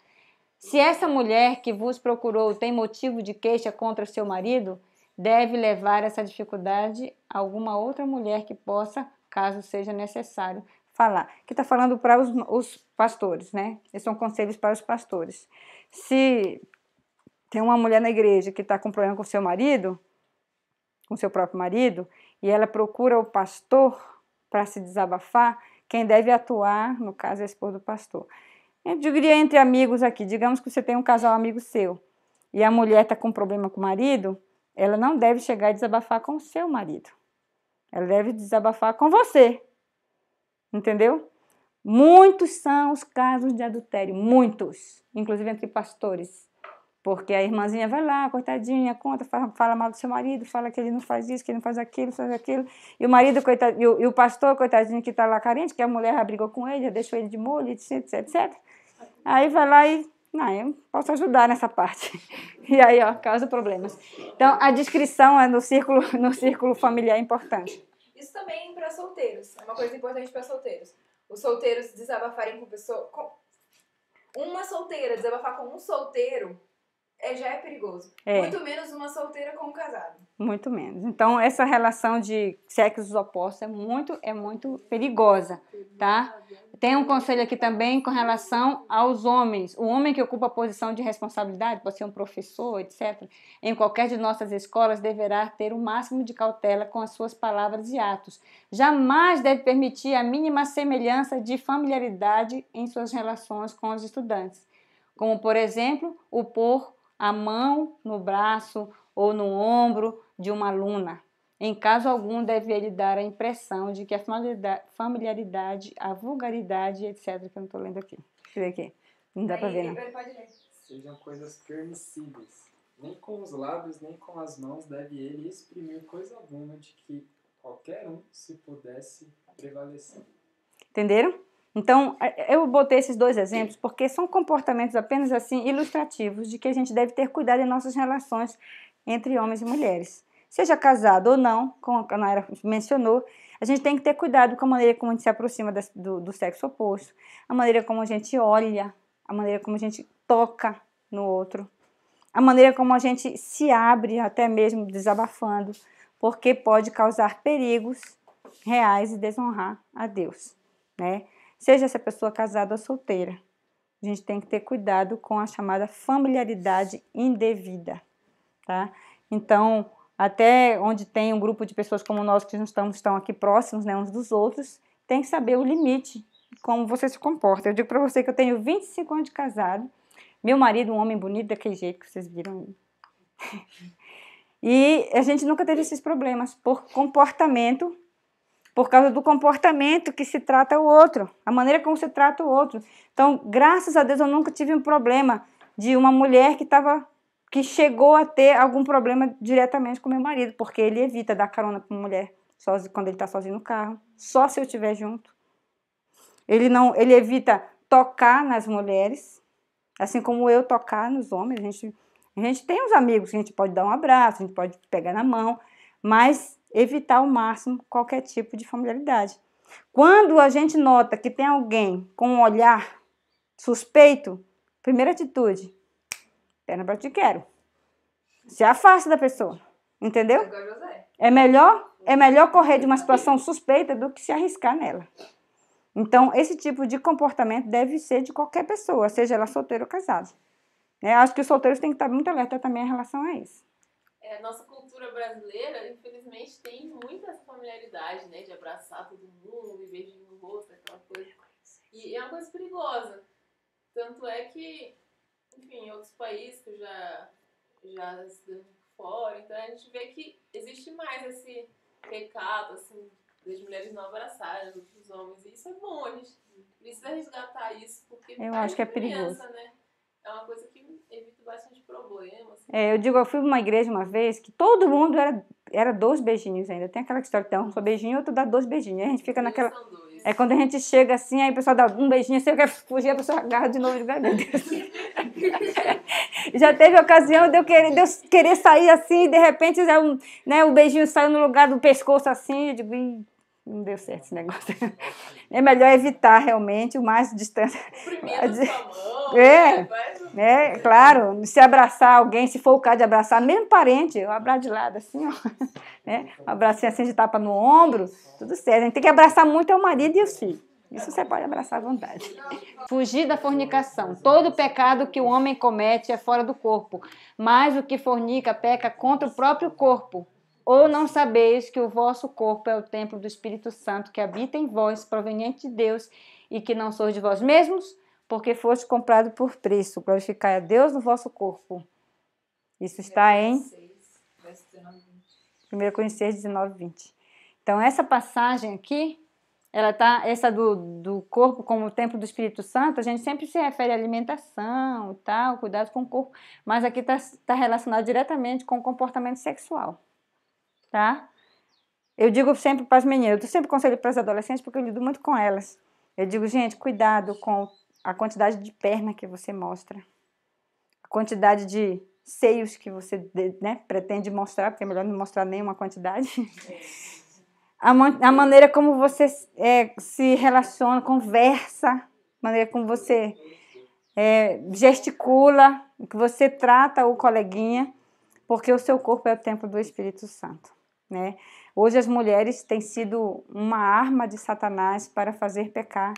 Se essa mulher que vos procurou tem motivo de queixa contra seu marido, deve levar essa dificuldade a alguma outra mulher que possa, caso seja necessário, falar. Aqui está falando para os pastores, né? Esses são conselhos para os pastores. Se tem uma mulher na igreja que está com problema com seu marido, com seu próprio marido, e ela procura o pastor para se desabafar, quem deve atuar, no caso, é a esposa do pastor. Eu diria entre amigos aqui, digamos que você tem um casal amigo seu, e a mulher está com problema com o marido, ela não deve chegar e desabafar com o seu marido. Ela deve desabafar com você. Entendeu? Muitos são os casos de adultério, muitos, inclusive entre pastores. Porque a irmãzinha vai lá, coitadinha, conta, fala mal do seu marido, fala que ele não faz isso, que ele não faz aquilo, e o marido, coitado, e o pastor, coitadinho, que está lá carente, que a mulher já brigou com ele, já deixou ele de molho, etc. Aí vai lá e, não, eu posso ajudar nessa parte. E aí, ó, causa problemas. Então, a discrição no círculo familiar é importante. Isso também para solteiros. É uma coisa importante para solteiros. Os solteiros desabafarem com pessoa... Uma solteira desabafar com um solteiro já é perigoso. Muito menos uma solteira com um casado. Muito menos. Então, essa relação de sexos opostos é muito perigosa, tá? Tem um conselho aqui também com relação aos homens. O homem que ocupa a posição de responsabilidade, pode ser um professor, etc., em qualquer de nossas escolas, deverá ter o máximo de cautela com as suas palavras e atos. Jamais deve permitir a mínima semelhança de familiaridade em suas relações com os estudantes. como, por exemplo, o pôr a mão no braço ou no ombro de uma aluna. Em caso algum, deve lhe dar a impressão de que a familiaridade, a vulgaridade, etc., que eu não estou lendo aqui. Deixa eu ver aqui. Não dá para ver, não. Pode ler. Sejam coisas permissíveis. Nem com os lábios, nem com as mãos deve ele exprimir coisa alguma de que qualquer um se pudesse prevalecer. Entenderam? Então, eu botei esses 2 exemplos porque são comportamentos apenas assim ilustrativos de que a gente deve ter cuidado em nossas relações entre homens e mulheres. Seja casado ou não, como a Naira mencionou, a gente tem que ter cuidado com a maneira como a gente se aproxima do sexo oposto, a maneira como a gente olha, a maneira como a gente toca no outro, a maneira como a gente se abre, até mesmo desabafando, porque pode causar perigos reais e desonrar a Deus, né? Seja essa pessoa casada ou solteira, a gente tem que ter cuidado com a chamada familiaridade indevida, tá? Então, até onde tem um grupo de pessoas como nós que estão aqui próximos, né, uns dos outros, tem que saber o limite, como você se comporta. Eu digo para você que eu tenho 25 anos de casado, meu marido, um homem bonito daquele jeito que vocês viram aí. E a gente nunca teve esses problemas por comportamento, por causa do comportamento que se trata o outro, a maneira como se trata o outro. Então, graças a Deus, eu nunca tive um problema de uma mulher que chegou a ter algum problema diretamente com meu marido, porque ele evita dar carona para uma mulher quando ele está sozinho no carro, só se eu estiver junto. Ele evita tocar nas mulheres, assim como eu tocar nos homens. A gente tem uns amigos que a gente pode dar um abraço, a gente pode pegar na mão, mas evitar ao máximo qualquer tipo de familiaridade. Quando a gente nota que tem alguém com um olhar suspeito, primeira atitude, perna para te quero. Se afasta da pessoa, entendeu? É melhor correr de uma situação suspeita do que se arriscar nela. Então, esse tipo de comportamento deve ser de qualquer pessoa, seja ela solteira ou casada. Acho que os solteiros têm que estar muito alerta também em relação a isso. A nossa cultura brasileira, infelizmente, tem muita familiaridade, né? De abraçar todo mundo, e beijinho no rosto, aquela coisa. E é uma coisa perigosa. Tanto é que, enfim, em outros países que eu já estudei fora, então a gente vê que existe mais esse pecado, assim, das mulheres não abraçarem os outros homens. E isso é bom, a gente precisa resgatar isso, porque eu acho que é perigoso. Né? É uma coisa que evita bastante problema. Assim. Eu fui para uma igreja uma vez que todo mundo era 2 beijinhos ainda. Tem aquela história, então, só beijinho, outro dá 2 beijinhos. Aí a gente fica naquela... quando a gente chega assim, aí o pessoal dá um beijinho, você quer fugir, a pessoa agarra de novo e diz, meu Deus. Já teve ocasião de eu querer sair assim, e de repente o beijinho saiu no lugar do pescoço assim, eu digo, não deu certo esse negócio. É melhor evitar realmente o mais distância. Claro, se abraçar alguém, se for o caso de abraçar, mesmo parente, eu abraço de lado assim, ó, né? Um abracinho assim de tapa no ombro, tudo certo. A gente tem que abraçar muito o marido e os filhos. Isso você pode abraçar à vontade. Fugir da fornicação. Todo pecado que o homem comete é fora do corpo, mas o que fornica peca contra o próprio corpo. Ou não sabeis que o vosso corpo é o templo do Espírito Santo que habita em vós, proveniente de Deus, e que não sois de vós mesmos, porque foste comprado por preço. Glorificai a Deus no vosso corpo. Isso está em 1 Coríntios 6, 19, 20. Então, essa passagem aqui, essa do corpo como o templo do Espírito Santo, a gente sempre se refere à alimentação e tal, cuidado com o corpo, mas aqui está relacionado diretamente com o comportamento sexual. Tá? Eu digo sempre para as meninas, eu sempre aconselho para as adolescentes porque eu lido muito com elas. Eu digo, gente, cuidado com a quantidade de perna que você mostra, a quantidade de seios que você pretende mostrar, porque é melhor não mostrar nenhuma quantidade. A maneira como você se relaciona, conversa, a maneira como você gesticula, que você trata o coleguinha, porque o seu corpo é o templo do Espírito Santo. Né? Hoje as mulheres têm sido uma arma de Satanás para fazer pecar,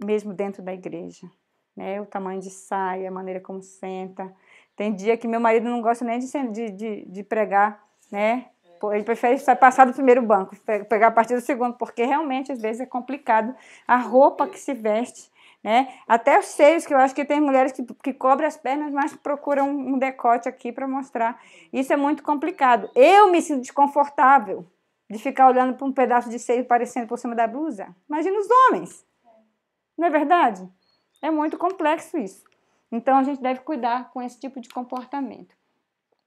mesmo dentro da igreja. Né? O tamanho de saia, a maneira como senta. Tem dia que meu marido não gosta nem de pregar, né? Ele prefere passar do primeiro banco, pegar a partir do segundo, porque realmente às vezes é complicado a roupa que se veste né? Até os seios, que eu acho que tem mulheres que cobrem as pernas, mas procuram um decote aqui para mostrar. Isso é muito complicado. Eu me sinto desconfortável de ficar olhando para um pedaço de seio aparecendo por cima da blusa. Imagina os homens. Não é verdade? É muito complexo isso. Então, a gente deve cuidar com esse tipo de comportamento.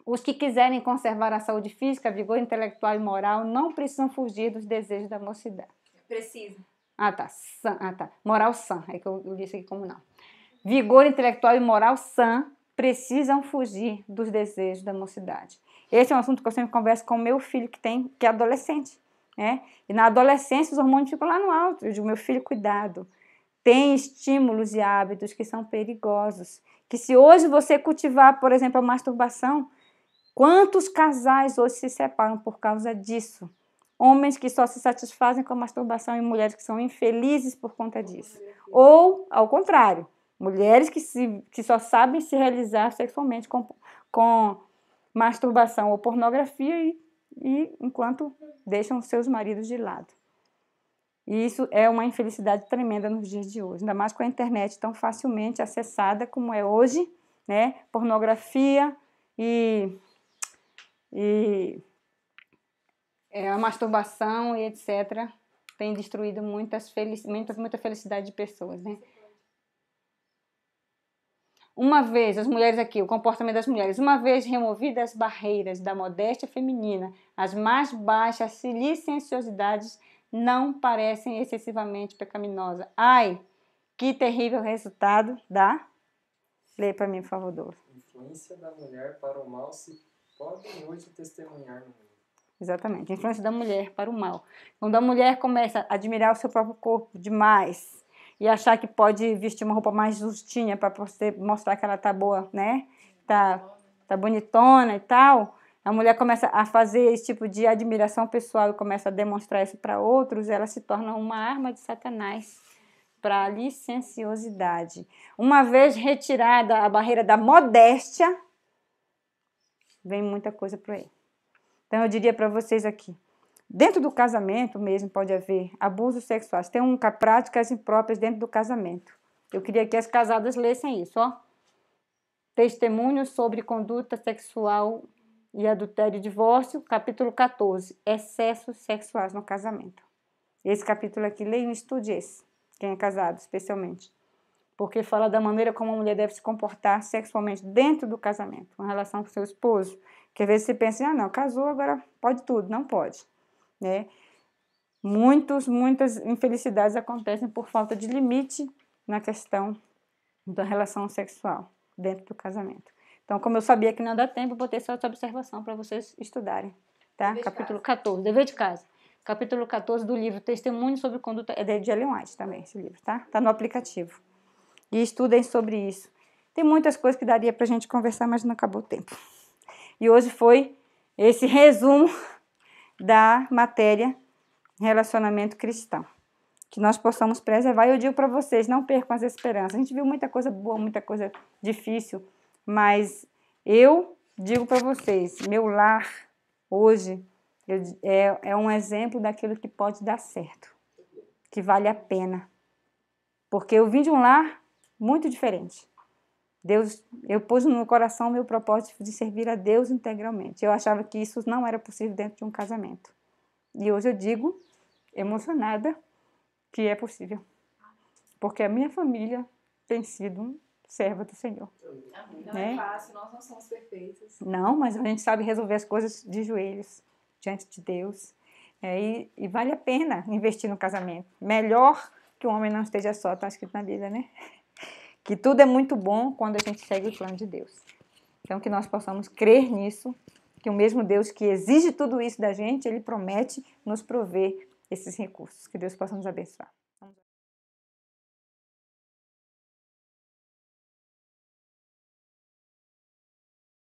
Os que quiserem conservar a saúde física, vigor intelectual e moral, não precisam fugir dos desejos da mocidade. Precisa. Tá. Moral sã, é que eu disse aqui como não. Vigor intelectual e moral sã precisam fugir dos desejos da mocidade. Esse é um assunto que eu sempre converso com o meu filho, que é adolescente, né? E na adolescência os hormônios ficam lá no alto. Eu digo, meu filho, cuidado. Tem estímulos e hábitos que são perigosos. Que se hoje você cultivar, por exemplo, a masturbação, quantos casais hoje se separam por causa disso? Homens que só se satisfazem com a masturbação e mulheres que são infelizes por conta disso. Ou, ao contrário, mulheres que só sabem se realizar sexualmente com masturbação ou pornografia e enquanto deixam seus maridos de lado. E isso é uma infelicidade tremenda nos dias de hoje, ainda mais com a internet tão facilmente acessada como é hoje, né? Pornografia e a masturbação e etc. tem destruído muita felicidade de pessoas, né? Uma vez, as mulheres aqui, o comportamento das mulheres, uma vez removidas as barreiras da modéstia feminina, as mais baixas licenciosidades não parecem excessivamente pecaminosas. Ai, que terrível resultado da... Lê para mim, por favor, Douglas. Influência da mulher para o mal se podem hoje testemunhar no mundo. Exatamente, influência da mulher para o mal. Quando a mulher começa a admirar o seu próprio corpo demais e achar que pode vestir uma roupa mais justinha para mostrar que ela tá boa, né? Tá bonitona e tal. A mulher começa a fazer esse tipo de admiração pessoal e começa a demonstrar isso para outros, ela se torna uma arma de Satanás para a licenciosidade. Uma vez retirada a barreira da modéstia, vem muita coisa por aí. Então, eu diria para vocês aqui, dentro do casamento mesmo pode haver abusos sexuais. Tem práticas impróprias dentro do casamento. Eu queria que as casadas lessem isso, ó. Testemunhos sobre conduta sexual e adultério e divórcio, capítulo 14, excessos sexuais no casamento. Esse capítulo aqui, leiam e estude esse, quem é casado especialmente. Porque fala da maneira como a mulher deve se comportar sexualmente dentro do casamento, em relação com seu esposo. Que às vezes você pensa, não, casou, agora pode tudo. Não pode, né? Muitas infelicidades acontecem por falta de limite na questão da relação sexual dentro do casamento. Então, como eu sabia que não dá tempo, eu botei só essa observação para vocês estudarem, tá? Capítulo 14, dever de casa. Capítulo 14 do livro Testemunho sobre Conduta, é de Ellen White também, esse livro, tá? Tá no aplicativo. E estudem sobre isso. Tem muitas coisas que daria para a gente conversar, mas não acabou o tempo. E hoje foi esse resumo da matéria relacionamento cristão. Que nós possamos preservar. E eu digo para vocês, não percam as esperanças. A gente viu muita coisa boa, muita coisa difícil, mas eu digo para vocês, meu lar hoje é um exemplo daquilo que pode dar certo, que vale a pena. Porque eu vim de um lar muito diferente. Eu pus no meu coração o meu propósito de servir a Deus integralmente. Eu achava que isso não era possível dentro de um casamento. E hoje eu digo, emocionada, que é possível. Porque a minha família tem sido serva do Senhor. Não é fácil, nós não somos perfeitos. Não, mas a gente sabe resolver as coisas de joelhos, diante de Deus. E vale a pena investir no casamento. Melhor que o homem não esteja só, está escrito na Bíblia, né? Que tudo é muito bom quando a gente segue o plano de Deus. Então, que nós possamos crer nisso, que o mesmo Deus que exige tudo isso da gente, Ele promete nos prover esses recursos. Que Deus possa nos abençoar.